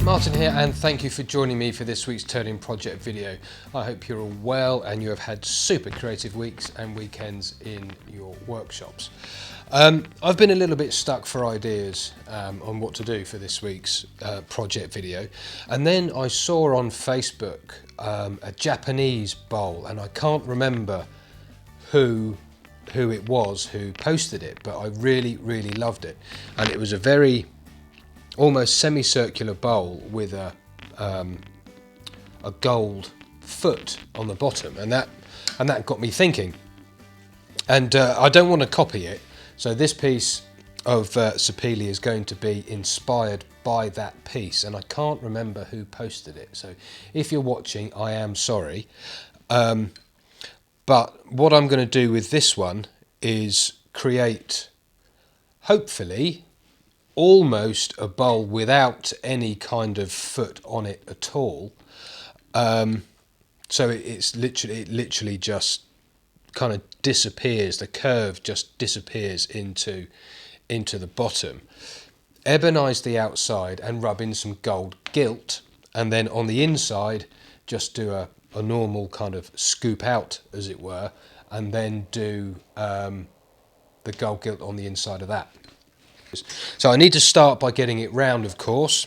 Martin here, and thank you for joining me for this week's Turning Project video. I hope you're all well and you have had super creative weeks and weekends in your workshops. I've been a little bit stuck for ideas on what to do for this week's project video, and then I saw on Facebook a Japanese bowl, and I can't remember who it was who posted it, but I really loved it. And it was a very almost semicircular bowl with a gold foot on the bottom, and that got me thinking. And I don't want to copy it, so this piece of Sapele is going to be inspired by that piece, and I can't remember who posted it, so if you're watching, I am sorry. But what I'm going to do with this one is create, hopefully, almost a bowl without any kind of foot on it at all. So it literally just kind of disappears. The curve just disappears into the bottom. Ebonize the outside and rub in some gold gilt, and then on the inside just do a normal kind of scoop out, as it were, and then do the gold gilt on the inside of that. So I need to start by getting it round, of course.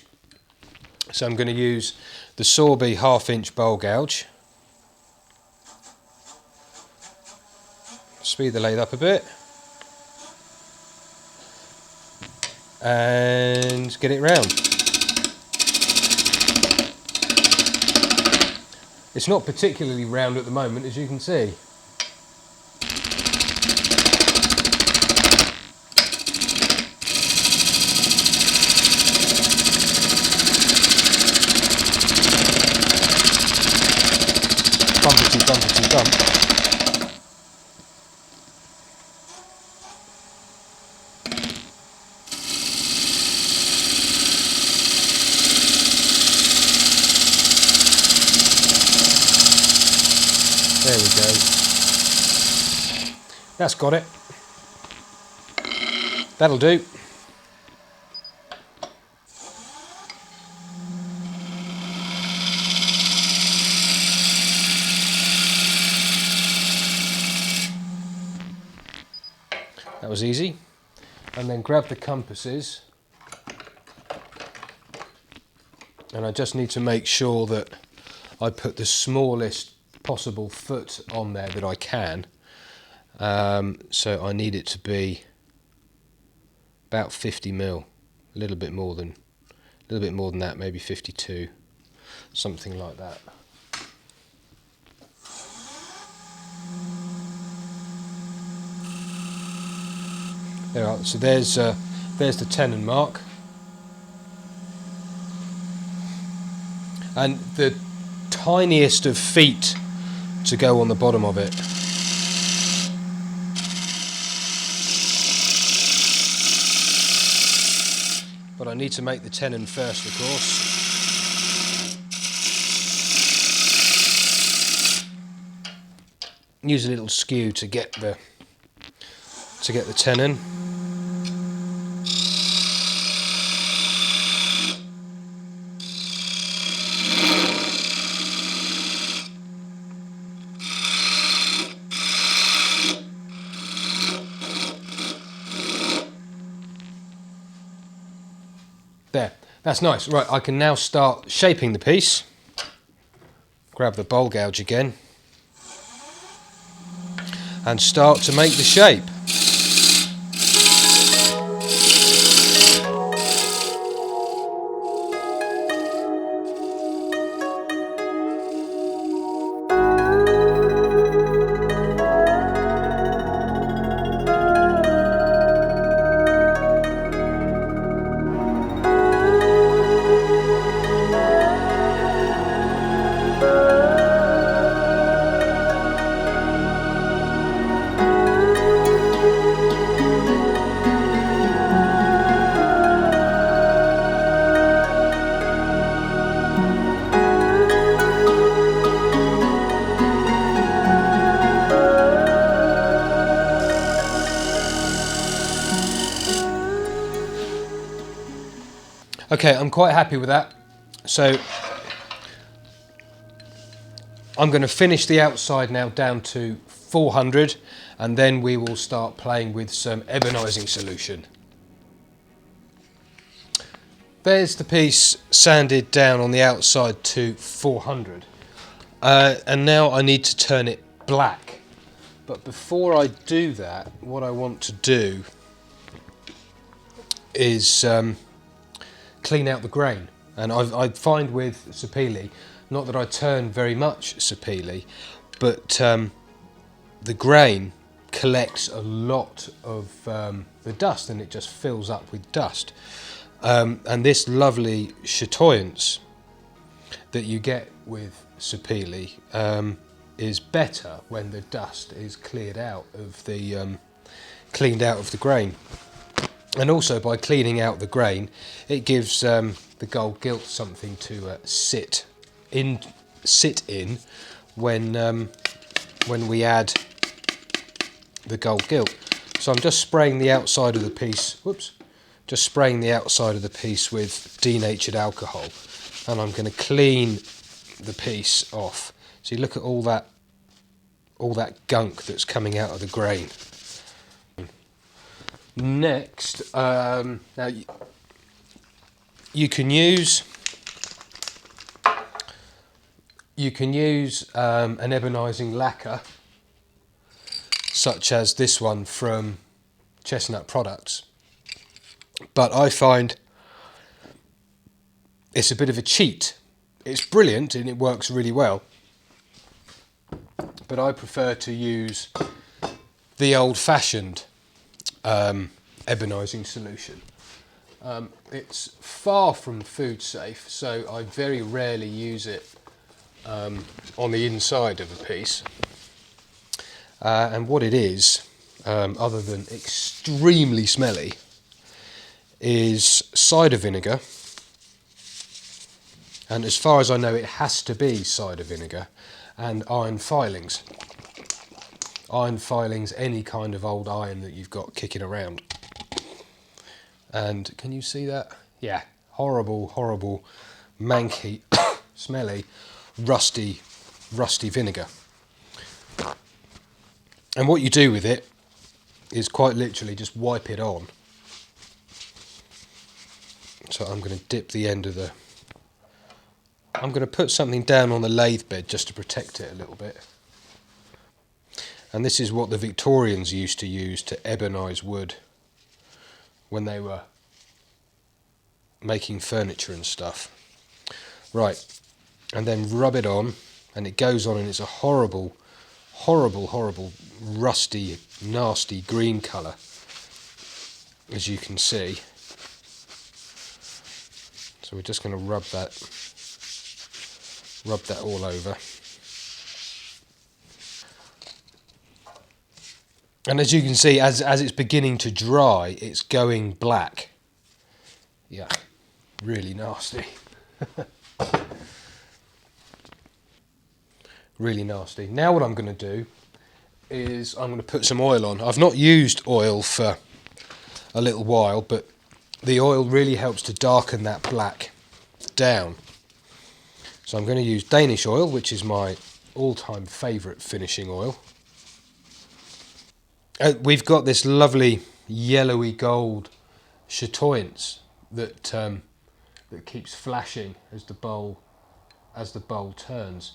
So I'm going to use the Sorby 1/2 inch bowl gouge. Speed the lathe up a bit. And get it round. It's not particularly round at the moment, as you can see. Bumpity bump. There we go. That's got it. That'll do. That was easy. And then grab the compasses, and I just need to make sure that I put the smallest possible foot on there that I can. So I need it to be about 50 mil, a little bit more than that, maybe 52, something like that. There are, so there's the tenon mark, and the tiniest of feet to go on the bottom of it. But I need to make the tenon first, of course. Use a little skew to get the tenon. There, that's nice. Right, I can now start shaping the piece. Grab the bowl gouge again and start to make the shape. Okay, I'm quite happy with that. So I'm going to finish the outside now down to 400, and then we will start playing with some ebonising solution. There's the piece sanded down on the outside to 400, and now I need to turn it black. But before I do that, what I want to do is clean out the grain. And I find with Sapele, not that I turn very much Sapele, but the grain collects a lot of the dust, and it just fills up with dust. And this lovely chatoyance that you get with Sapele is better when the dust is cleaned out of the grain. And also, by cleaning out the grain, it gives the gold gilt something to sit in when we add the gold gilt. So I'm just spraying the outside of the piece. Just spraying the outside of the piece with denatured alcohol, and I'm going to clean the piece off. So you look at all that gunk that's coming out of the grain. Next, now you can use an ebonising lacquer, such as this one from Chestnut Products, but I find it's a bit of a cheat. It's brilliant and it works really well, but I prefer to use the old-fashioned ebonising solution. It's far from food safe, so I very rarely use it on the inside of a piece. And what it is, other than extremely smelly, is cider vinegar. And as far as I know, it has to be cider vinegar and iron filings. Iron filings, any kind of old iron that you've got kicking around. And can you see that? Yeah, horrible, horrible, manky, smelly, rusty vinegar. And what you do with it is quite literally just wipe it on. So I'm going to dip the end of I'm going to put something down on the lathe bed just to protect it a little bit. And this is what the Victorians used to use to ebonise wood when they were making furniture and stuff. Right, and then rub it on, and it goes on, and it's a horrible, horrible, horrible, rusty, nasty green colour, as you can see. So we're just going to rub that all over. And as you can see, as it's beginning to dry, it's going black. Yeah, really nasty. Really nasty. Now what I'm going to do is I'm going to put some oil on. I've not used oil for a little while, but the oil really helps to darken that black down. So I'm going to use Danish oil, which is my all-time favourite finishing oil. We've got this lovely yellowy gold chatoyance that keeps flashing as the bowl turns,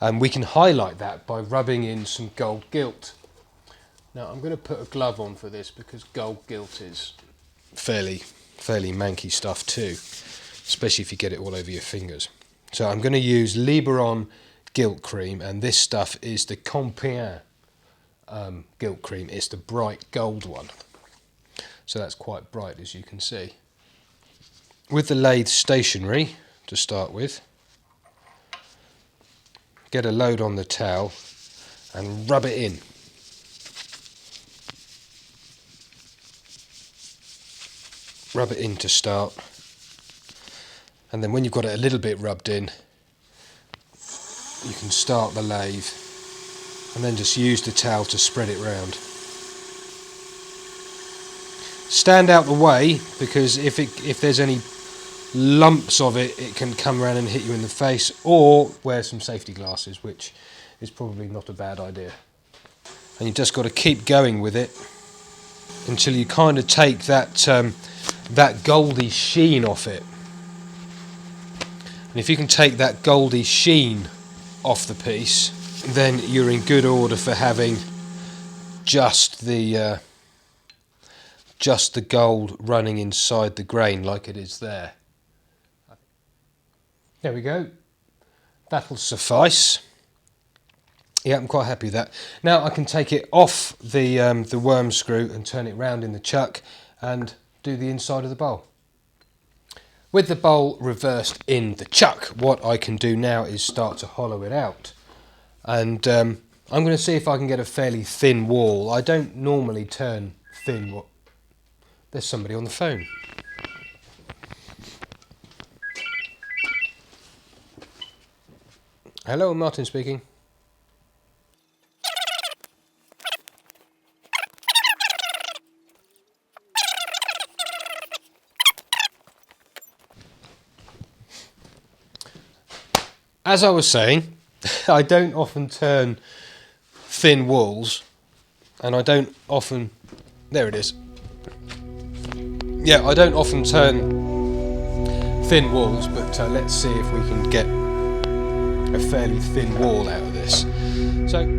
and we can highlight that by rubbing in some gold gilt. Now I'm going to put a glove on for this because gold gilt is fairly manky stuff too, especially if you get it all over your fingers. So I'm going to use Liberon gilt cream, and this stuff is the Compiègne gilt cream. It's the bright gold one, so that's quite bright, as you can see. With the lathe stationary to start with, get a load on the towel and rub it in. Rub it in to start, and then when you've got it a little bit rubbed in, you can start the lathe and then just use the towel to spread it round. Stand out the way, because if there's any lumps of it, it can come around and hit you in the face, or wear some safety glasses, which is probably not a bad idea. And you just got to keep going with it until you kind of take that that goldy sheen off it. And if you can take that goldy sheen off the piece, then you're in good order for having just the gold running inside the grain like it is there. There we go. That'll suffice. Yeah, I'm quite happy with that. Now I can take it off the worm screw and turn it round in the chuck and do the inside of the bowl. With the bowl reversed in the chuck, what I can do now is start to hollow it out. And I'm going to see if I can get a fairly thin wall. I don't normally turn thin. There's somebody on the phone. Hello, Martin speaking. As I was saying, I don't often turn thin walls, and I don't often... There it is. Yeah, I don't often turn thin walls, but let's see if we can get a fairly thin wall out of this. So...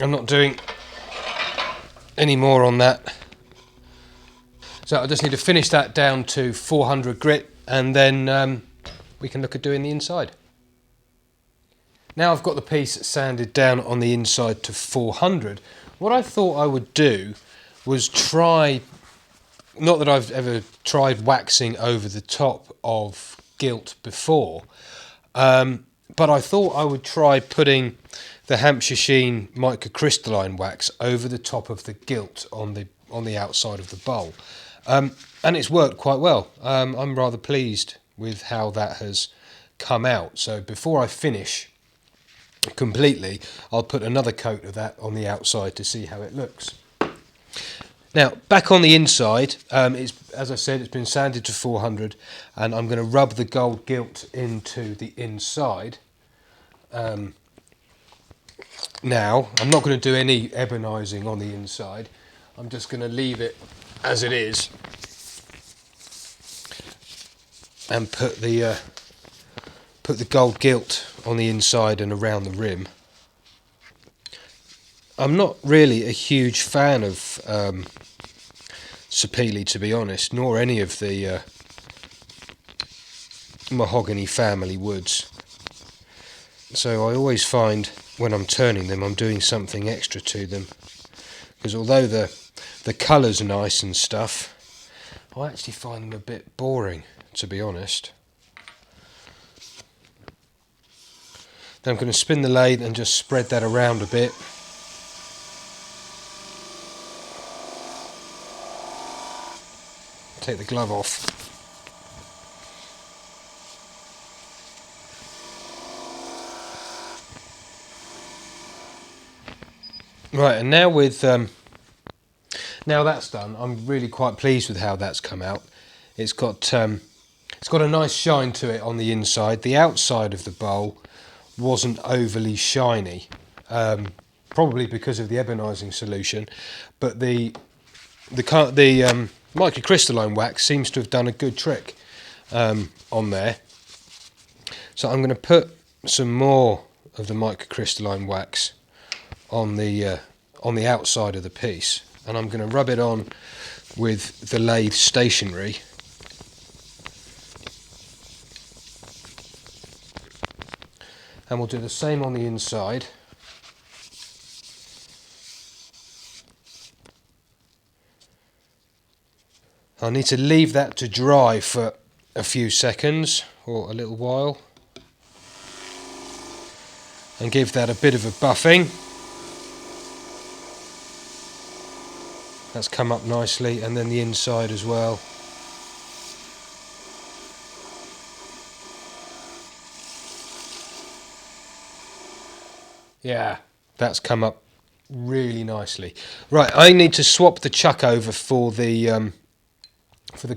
I'm not doing any more on that. So I just need to finish that down to 400 grit, and then we can look at doing the inside. Now I've got the piece sanded down on the inside to 400. What I thought I would do was try, not that I've ever tried waxing over the top of gilt before, but I thought I would try putting the Hampshire Sheen microcrystalline wax over the top of the gilt on the outside of the bowl, and it's worked quite well. I'm rather pleased with how that has come out. So before I finish completely, I'll put another coat of that on the outside to see how it looks. Now back on the inside, as I said, it's been sanded to 400, and I'm going to rub the gold gilt into the inside. Now, I'm not going to do any ebonising on the inside. I'm just going to leave it as it is and put the gold gilt on the inside and around the rim. I'm not really a huge fan of Sapele, to be honest, nor any of the mahogany family woods. So I always find when I'm turning them, I'm doing something extra to them, because although the colour's nice and stuff, I actually find them a bit boring, to be honest. Then I'm going to spin the lathe and just spread that around a bit. Take the glove off. Right, and now with now that's done, I'm really quite pleased with how that's come out. It's got It's got a nice shine to it on the inside. The outside of the bowl wasn't overly shiny, probably because of the ebonising solution, but the microcrystalline wax seems to have done a good trick on there. So I'm going to put some more of the microcrystalline wax on the outside of the piece, and I'm going to rub it on with the lathe stationery. And we'll do the same on the inside. I need to leave that to dry for a few seconds or a little while and give that a bit of a buffing. That's come up nicely, and then the inside as well. Yeah, that's come up really nicely. Right, I need to swap the chuck over for the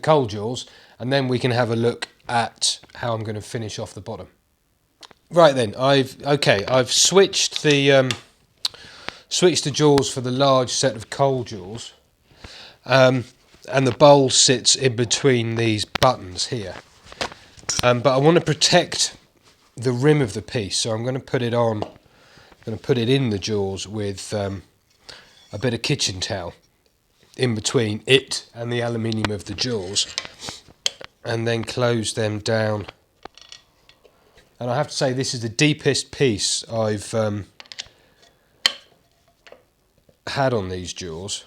coal jaws, and then we can have a look at how I'm going to finish off the bottom. Right then, I've switched the jaws for the large set of coal jaws, and the bowl sits in between these buttons here. But I want to protect the rim of the piece, so I'm going to put it on. I'm going to put it in the jaws with a bit of kitchen towel in between it and the aluminium of the jaws, and then close them down. And I have to say, this is the deepest piece I've had on these jaws,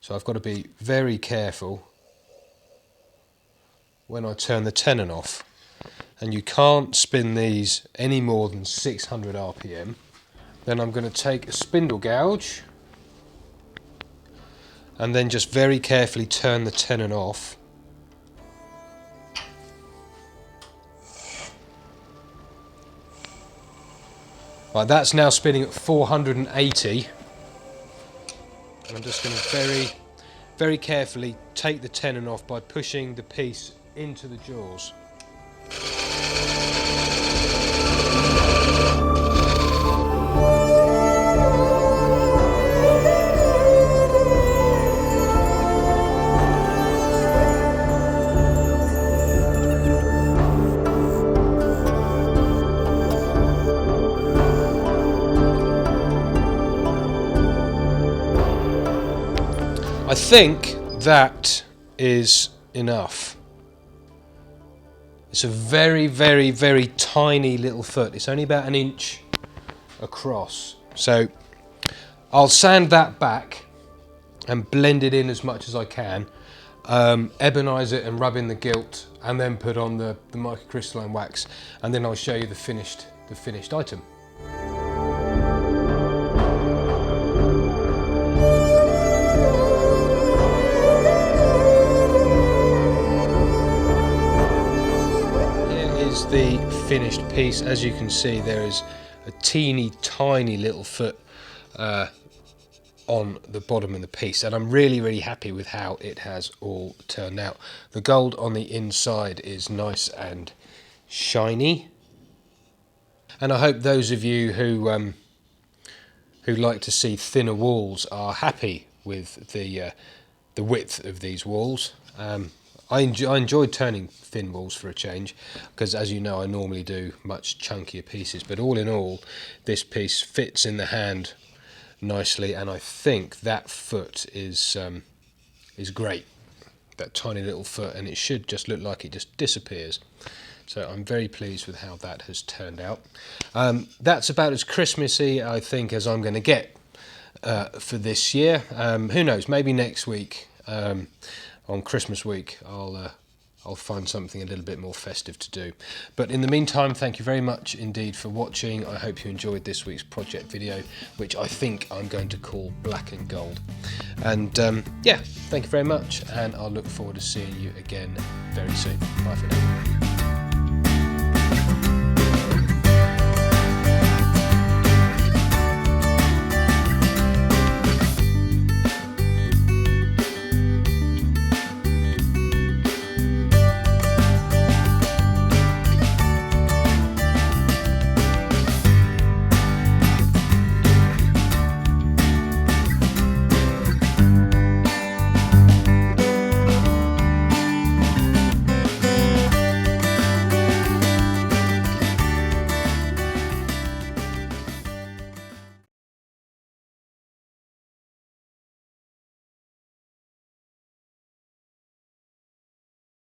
so I've got to be very careful when I turn the tenon off. And you can't spin these any more than 600 RPM. Then I'm going to take a spindle gouge and then just very carefully turn the tenon off. Right, that's now spinning at 480. And I'm just going to very carefully take the tenon off by pushing the piece into the jaws. I think that is enough. It's a very, very, very tiny little foot. It's only about 1 inch across. So I'll sand that back and blend it in as much as I can, ebonize it and rub in the gilt, and then put on the microcrystalline wax, and then I'll show you the finished item. The finished piece. As you can see, there is a teeny tiny little foot on the bottom of the piece, and I'm really happy with how it has all turned out. The gold on the inside is nice and shiny, and I hope those of you who like to see thinner walls are happy with the width of these walls. I enjoyed turning thin walls for a change, because as you know, I normally do much chunkier pieces, but all in all, this piece fits in the hand nicely, and I think that foot is great, that tiny little foot, and it should just look like it just disappears. So I'm very pleased with how that has turned out. That's about as Christmassy, I think, as I'm going to get for this year. Who knows, maybe next week, on Christmas week, I'll find something a little bit more festive to do. But in the meantime, thank you very much indeed for watching. I hope you enjoyed this week's project video, which I think I'm going to call Black and Gold. And yeah, thank you very much, and I'll look forward to seeing you again very soon. Bye for now.